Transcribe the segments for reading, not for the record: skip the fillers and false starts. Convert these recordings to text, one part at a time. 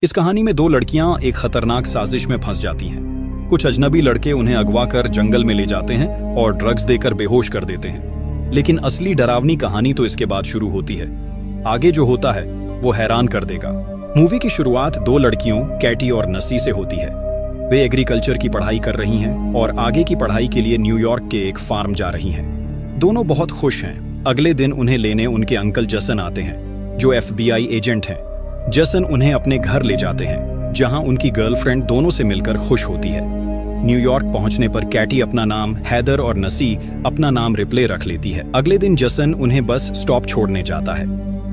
इस कहानी में दो लड़कियां एक खतरनाक साजिश में फंस जाती हैं। कुछ अजनबी लड़के उन्हें अगवा कर जंगल में ले जाते हैं और ड्रग्स देकर बेहोश कर देते हैं। लेकिन असली डरावनी कहानी तो इसके बाद शुरू होती है। आगे जो होता है वो हैरान कर देगा। मूवी की शुरुआत दो लड़कियों कैटी और नसी से होती है। वे एग्रीकल्चर की पढ़ाई कर रही हैं और आगे की पढ़ाई के लिए न्यूयॉर्क के एक फार्म जा रही हैं। दोनों बहुत खुश हैं। अगले दिन उन्हें लेने उनके अंकल जसन आते हैं, जो FBI एजेंट हैं। जसन उन्हें अपने घर ले जाते हैं, जहां उनकी गर्लफ्रेंड दोनों से मिलकर खुश होती है। न्यूयॉर्क पहुंचने पर कैटी अपना नाम हैदर और नसी अपना नाम रिप्ले रख लेती है। अगले दिन जसन उन्हें बस स्टॉप छोड़ने जाता है।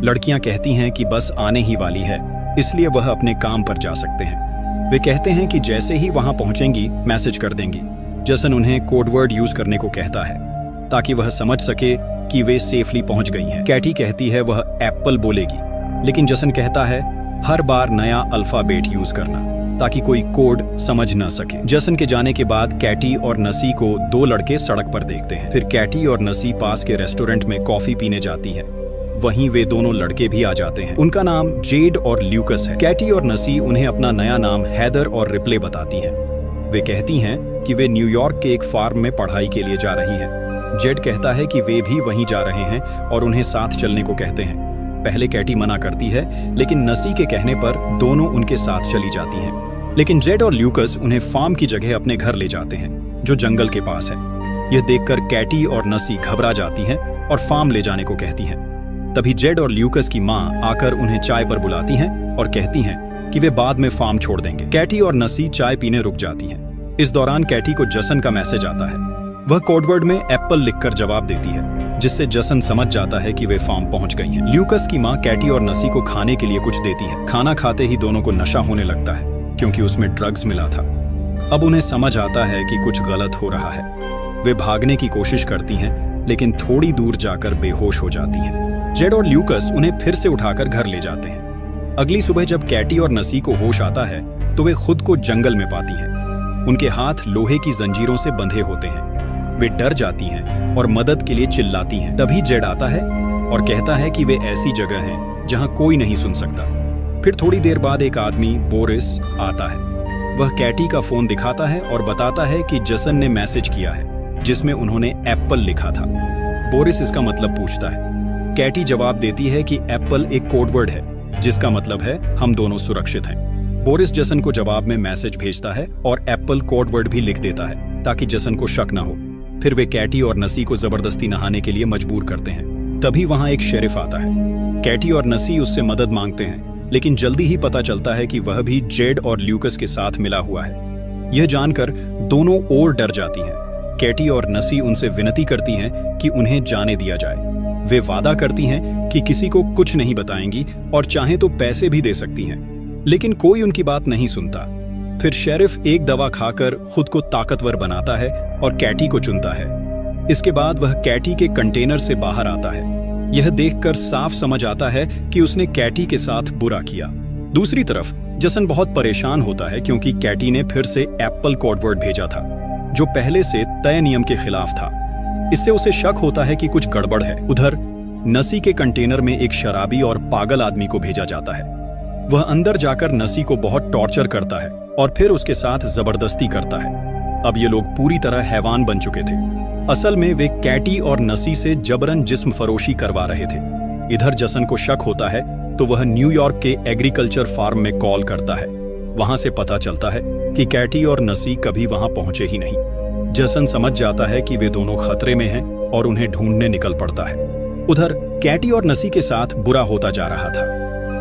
लड़कियां कहती हैं कि बस आने ही वाली है, इसलिए वह अपने काम पर जा सकते हैं। वे कहते हैं कि जैसे ही वहां पहुंचेंगी मैसेज कर देंगी। जसन उन्हें कोडवर्ड यूज करने को कहता है ताकि वह समझ सके कि वे सेफली पहुंच गई हैं। कैटी कहती है वह एप्पल बोलेगी, लेकिन जसन कहता है हर बार नया अल्फाबेट यूज करना ताकि कोई कोड समझ न सके। जसन के जाने के बाद कैटी और नसी को दो लड़के सड़क पर देखते हैं। फिर कैटी और नसी पास के रेस्टोरेंट में कॉफी पीने जाती है। वहीं वे दोनों लड़के भी आ जाते हैं। उनका नाम जेड और ल्यूकस है। कैटी और नसी उन्हें अपना नया नाम हैदर और रिप्ले बताती हैं। वे कहती हैं कि वे न्यूयॉर्क के एक फार्म में पढ़ाई के लिए जा रही है। जेड कहता है कि वे भी वहीं जा रहे हैं और उन्हें साथ चलने को कहते हैं। पहले कैटी मना करती है, लेकिन नसी के कहने पर दोनों उनके साथ चली जाती हैं। लेकिन जेड और ल्यूकस उन्हें फार्म की जगह अपने घर ले जाते हैं, जो जंगल के पास है। यह देखकर कैटी और नसी घबरा जाती हैं और फार्म ले जाने को कहती हैं। तभी जेड और ल्यूकस की माँ आकर उन्हें चाय पर बुलाती हैं और कहती हैं कि वे बाद में फार्म छोड़ देंगे। कैटी और नसी चाय पीने रुक जाती हैं। इस दौरान कैटी को जसन का मैसेज आता है। वह कोडवर्ड में एप्पल लिखकर जवाब देती है, जिससे जसन समझ जाता है कि वे फार्म पहुंच गई हैं। ल्यूकस की मां कैटी और नसी को खाने के लिए कुछ देती है। खाना खाते ही दोनों को नशा होने लगता है, क्योंकि उसमें ड्रग्स मिला था। अब उन्हें समझ आता है कि कुछ गलत हो रहा है। वे भागने की कोशिश करती हैं, लेकिन थोड़ी दूर जाकर बेहोश हो जाती हैं। जेड और ल्यूकस उन्हें फिर से उठाकर घर ले जाते हैं। अगली सुबह जब कैटी और नसी को होश आता है तो वे खुद को जंगल में पाती हैं। उनके हाथ लोहे की जंजीरों से बंधे होते हैं। वे डर जाती हैं और मदद के लिए चिल्लाती हैं। तभी जेड आता है और कहता है कि वे ऐसी जगह हैं जहां कोई नहीं सुन सकता। फिर थोड़ी देर बाद एक आदमी बोरिस आता है। वह कैटी का फोन दिखाता है और बताता है कि जसन ने मैसेज किया है, जिसमें उन्होंने एप्पल लिखा था। बोरिस इसका मतलब पूछता है। कैटी जवाब देती है कि एप्पल एक कोडवर्ड है, जिसका मतलब है हम दोनों सुरक्षित हैं। बोरिस जसन को जवाब में मैसेज भेजता है और एप्पल कोडवर्ड भी लिख देता है ताकि जसन को शक न हो। फिर वे कैटी और नसी को जबरदस्ती नहाने के लिए मजबूर करते हैं। तभी वहां एक शेरिफ आता है। कैटी और नसी उससे मदद मांगते हैं, लेकिन जल्दी ही पता चलता है कि वह भी जेड और ल्यूकस के साथ मिला हुआ है। यह जानकर दोनों और डर जाती हैं। कैटी और नसी उनसे विनती करती हैं कि उन्हें जाने दिया जाए। वे वादा करती हैं कि किसी को कुछ नहीं बताएंगी और चाहे तो पैसे भी दे सकती हैं, लेकिन कोई उनकी बात नहीं सुनता। फिर शेरिफ एक दवा खाकर खुद को ताकतवर बनाता है और कैटी को चुनता है। इसके बाद वह कैटी के कंटेनर से बाहर आता है। यह देखकर साफ समझ आता है कि उसने कैटी के साथ बुरा किया। दूसरी तरफ जसन बहुत परेशान होता है, क्योंकि कैटी ने फिर से एप्पल कोडवर्ड भेजा था, जो पहले से तय नियम के खिलाफ था। इससे उसे शक होता है कि कुछ गड़बड़ है। उधर नसी के कंटेनर में एक शराबी और पागल आदमी को भेजा जाता है। वह अंदर जाकर नसी को बहुत टॉर्चर करता है और फिर उसके साथ जबरदस्ती करता है। अब ये लोग पूरी तरह हैवान बन चुके थे। असल में वे कैटी और नसी से जबरन जिस्म फरोशी करवा रहे थे। इधर जसन को शक होता है तो वह न्यूयॉर्क के एग्रीकल्चर फार्म में कॉल करता है। वहां से पता चलता है कि कैटी और नसी कभी वहां पहुंचे ही नहीं। जसन समझ जाता है कि वे दोनों खतरे में हैं और उन्हें ढूंढने निकल पड़ता है। उधर कैटी और नसी के साथ बुरा होता जा रहा था।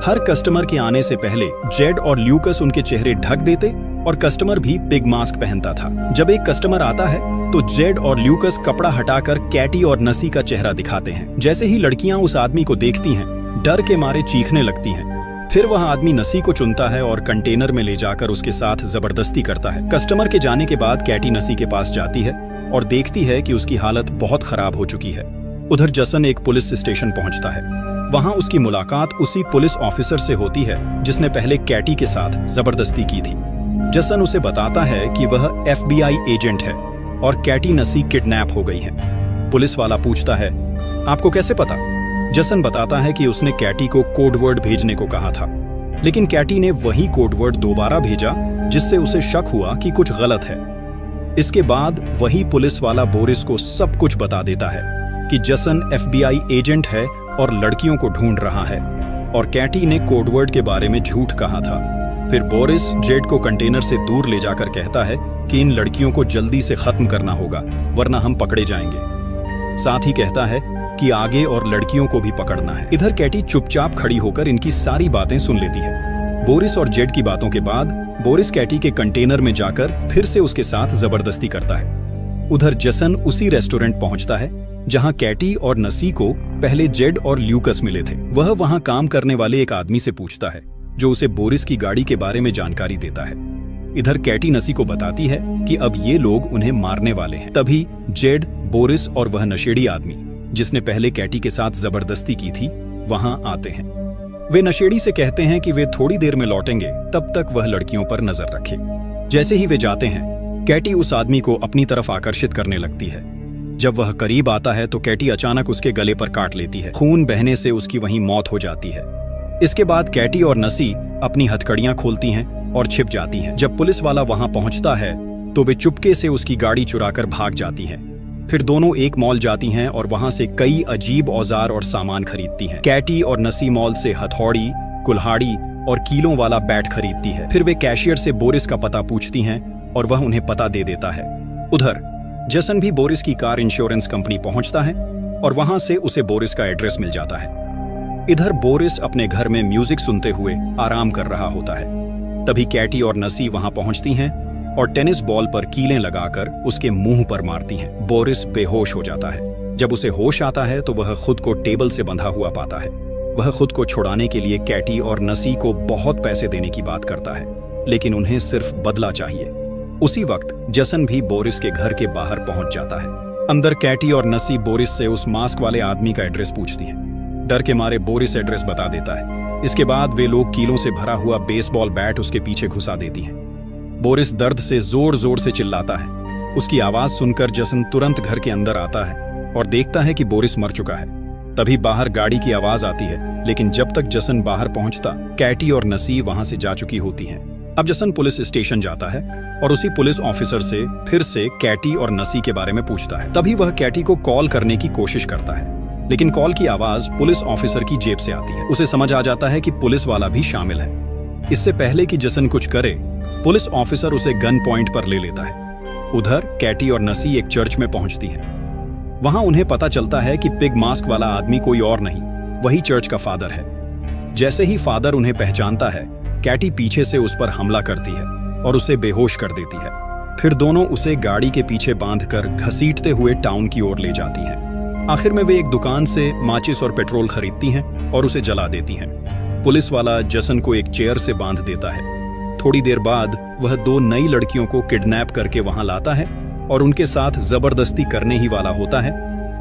हर कस्टमर के आने से पहले जेड और ल्यूकस उनके चेहरे ढक देते और कस्टमर भी पिग मास्क पहनता था। जब एक कस्टमर आता है तो जेड और ल्यूकस कपड़ा हटाकर कैटी और नसी का चेहरा दिखाते हैं। जैसे ही लड़कियां उस आदमी को देखती हैं, डर के मारे चीखने लगती हैं। फिर वह आदमी नसी को चुनता है और कंटेनर में ले जाकर उसके साथ जबरदस्ती करता है। कस्टमर के जाने के बाद कैटी नसी के पास जाती है और देखती है कि उसकी हालत बहुत खराब हो चुकी है। उधर जसन एक पुलिस स्टेशन पहुंचता है। वहां उसकी मुलाकात उसी पुलिस ऑफिसर से होती है जिसने पहले कैटी के साथ जबरदस्ती की थी। जसन उसे बताता है कि वह FBI एजेंट है और कैटी नसी किडनैप हो गई है। पुलिस वाला पूछता है, आपको कैसे पता? जसन बताता है कि उसने कैटी को कोडवर्ड भेजने को कहा था। लेकिन कैटी ने वही कोडवर्ड दोबारा भेजा, जिससे उसे शक हुआ कि कुछ गलत है। इसके बाद वही पुलिस वाला बोरिस को सब कुछ बता देता है कि जसन FBI एजेंट है और लड़कियों को ढूंढ रहा है, और कैटी ने कोडवर्ड के बारे में झूठ कहा था। फिर बोरिस जेड को कंटेनर से दूर ले जाकर कहता है कि इन लड़कियों को जल्दी से खत्म करना होगा, वरना हम पकड़े जाएंगे। साथ ही कहता है कि आगे और लड़कियों को भी पकड़ना है। इधर कैटी चुपचाप खड़ी होकर इनकी सारी बातें सुन लेती है। बोरिस और जेड की बातों के बाद बोरिस कैटी के कंटेनर में जाकर फिर से उसके साथ जबरदस्ती करता है। उधर जसन उसी रेस्टोरेंट पहुंचता है जहां कैटी और नसी को पहले जेड और ल्यूकस मिले थे। वह वहां काम करने वाले एक आदमी से पूछता है, जो उसे बोरिस की गाड़ी के बारे में जानकारी देता है। इधर कैटी नसी को बताती है कि अब ये लोग उन्हें मारने वाले हैं। तभी जेड, बोरिस और वह नशेड़ी आदमी जिसने पहले कैटी के साथ जबरदस्ती की थी वहां आते हैं। वे नशेड़ी से कहते हैं कि वे थोड़ी देर में लौटेंगे, तब तक वह लड़कियों पर नजर रखे। जैसे ही वे जाते हैं, कैटी उस आदमी को अपनी तरफ आकर्षित करने लगती है। जब वह करीब आता है तो कैटी अचानक उसके गले पर काट लेती है। खून बहने से उसकी वहीं मौत हो जाती है। इसके बाद कैटी और नसी अपनी हथकड़ियां खोलती हैं और छिप जाती हैं। जब पुलिस वाला वहां पहुंचता है तो वे चुपके से उसकी गाड़ी चुराकर भाग जाती हैं। फिर दोनों एक मॉल जाती हैं और वहां से कई अजीब औजार और सामान खरीदती हैं। कैटी और नसी मॉल से हथौड़ी, कुल्हाड़ी और कीलों वाला बैट खरीदती है। फिर वे कैशियर से बोरिस का पता पूछती हैं और वह उन्हें पता दे देता है। उधर जसन भी बोरिस की कार इंश्योरेंस कंपनी पहुंचता है और वहां से उसे बोरिस का एड्रेस मिल जाता है। इधर बोरिस अपने घर में म्यूजिक सुनते हुए आराम कर रहा होता है। तभी कैटी और नसी वहां पहुंचती हैं और टेनिस बॉल पर कीलें लगाकर उसके मुंह पर मारती हैं। बोरिस बेहोश हो जाता है। जब उसे होश आता है तो वह खुद को टेबल से बंधा हुआ पाता है। वह खुद को छुड़ाने के लिए कैटी और नसी को बहुत पैसे देने की बात करता है, लेकिन उन्हें सिर्फ बदला चाहिए। उसी वक्त जसन भी बोरिस के घर के बाहर पहुंच जाता है। अंदर कैटी और नसी बोरिस से उस मास्क वाले आदमी का एड्रेस पूछती हैं। डर के मारे बोरिस एड्रेस बता देता है। इसके बाद वे लोग कीलों से भरा हुआ बेसबॉल बैट उसके पीछे घुसा देती हैं। बोरिस दर्द से जोर जोर से चिल्लाता है। उसकी आवाज सुनकर जसन तुरंत घर के अंदर आता है और देखता है कि बोरिस मर चुका है। तभी बाहर गाड़ी की आवाज आती है, लेकिन जब तक जसन बाहर पहुंचता, कैटी और नसी वहां से जा चुकी होती हैं। अब जसन पुलिस स्टेशन जाता है और उसी पुलिस ऑफिसर से फिर से कैटी और नसी के बारे में पूछता है। तभी वह कैटी को कॉल करने की कोशिश करता है, लेकिन कॉल की आवाज पुलिस ऑफिसर की जेब से आती है। उसे समझ आ जाता है कि पुलिस वाला भी शामिल है। इससे पहले कि जसन कुछ करे, पुलिस ऑफिसर उसे गन पॉइंट पर ले लेता है। उधर कैटी और नसी एक चर्च में पहुंचती हैं। वहां उन्हें पता चलता है कि पिग मास्क वाला आदमी कोई और नहीं, वही चर्च का फादर है। जैसे ही फादर उन्हें पहचानता है, कैटी पीछे से उस पर हमला करती है और उसे बेहोश कर देती है। फिर दोनों उसे गाड़ी के पीछे बांधकर घसीटते हुए टाउन की ओर ले जाती हैं। आखिर में वे एक दुकान से माचिस और पेट्रोल खरीदती हैं और उसे जला देती हैं। पुलिस वाला जसन को एक चेयर से बांध देता है। थोड़ी देर बाद वह 2 नई लड़कियों को किडनैप करके वहां लाता है और उनके साथ जबरदस्ती करने ही वाला होता है।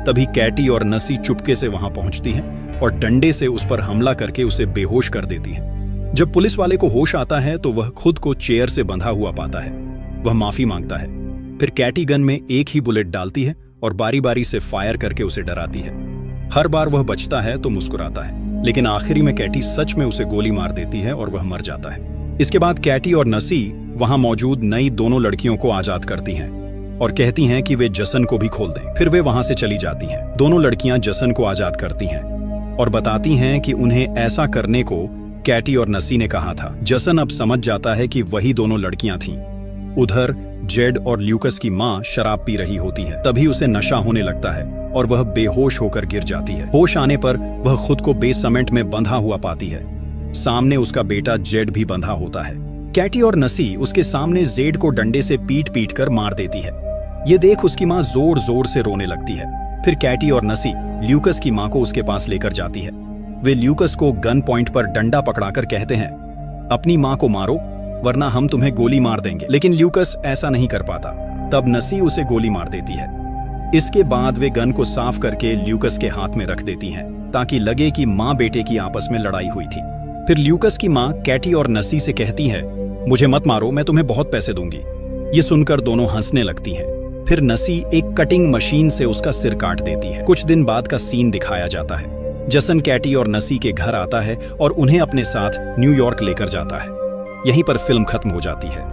तभी कैटी और नसी चुपके से वहां पहुंचती हैं और डंडे से उस पर हमला करके उसे बेहोश कर देती हैं। जब पुलिस वाले को होश आता है तो वह खुद को चेयर से बंधा हुआ पाता है। वह माफी मांगता है। फिर कैटी गन में एक ही बुलेट डालती है और बारी बारी से फायर करके उसे डराती है। हर बार वह बचता है तो मुस्कुराता है, लेकिन आखिरी में कैटी सच में उसे गोली मार देती है और वह मर जाता है। इसके बाद कैटी और नसी वहां मौजूद नई दोनों लड़कियों को आजाद करती हैं और कहती हैं कि वे जसन को भी खोल दें। फिर वे वहां से चली जाती हैं। दोनों लड़कियां जसन को आजाद करती हैं और बताती हैं कि उन्हें ऐसा करने को कैटी और नसी ने कहा था। जसन अब समझ जाता है कि वही दोनों लड़कियां थीं। उधर जेड और ल्यूकस की मां शराब पी रही होती है। तभी उसे नशा होने लगता है और वह बेहोश होकर गिर जाती है। होश आने पर वह खुद को बेसमेंट में बंधा हुआ पाती है। सामने उसका बेटा जेड भी बंधा होता है। कैटी और नसी उसके सामने जेड को डंडे से पीट पीट कर मार देती है। ये देख उसकी मां जोर जोर से रोने लगती है। फिर कैटी और नसी ल्यूकस की मां को उसके पास लेकर जाती है। वे ल्यूकस को गन पॉइंट पर डंडा पकड़ाकर कहते हैं, अपनी मां को मारो वरना हम तुम्हें गोली मार देंगे। लेकिन ल्यूकस ऐसा नहीं कर पाता। तब नसी उसे गोली मार देती है। इसके बाद वे गन को साफ करके ल्यूकस के हाथ में रख देती हैं ताकि लगे कि मां बेटे की आपस में लड़ाई हुई थी। फिर ल्यूकस की मां कैटी और नसी से कहती है, मुझे मत मारो, मैं तुम्हें बहुत पैसे दूंगी। ये सुनकर दोनों हंसने लगती हैं। फिर नसी एक कटिंग मशीन से उसका सिर काट देती है। कुछ दिन बाद का सीन दिखाया जाता है। जसन कैटी और नसी के घर आता है और उन्हें अपने साथ न्यूयॉर्क लेकर जाता है। यहीं पर फिल्म खत्म हो जाती है।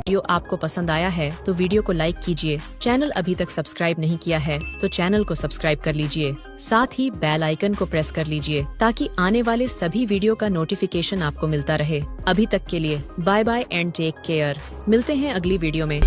वीडियो आपको पसंद आया है तो वीडियो को लाइक कीजिए। चैनल अभी तक सब्सक्राइब नहीं किया है तो चैनल को सब्सक्राइब कर लीजिए। साथ ही बेल आइकन को प्रेस कर लीजिए ताकि आने वाले सभी वीडियो का नोटिफिकेशन आपको मिलता रहे। अभी तक के लिए bye bye and take care. मिलते हैं अगली वीडियो में।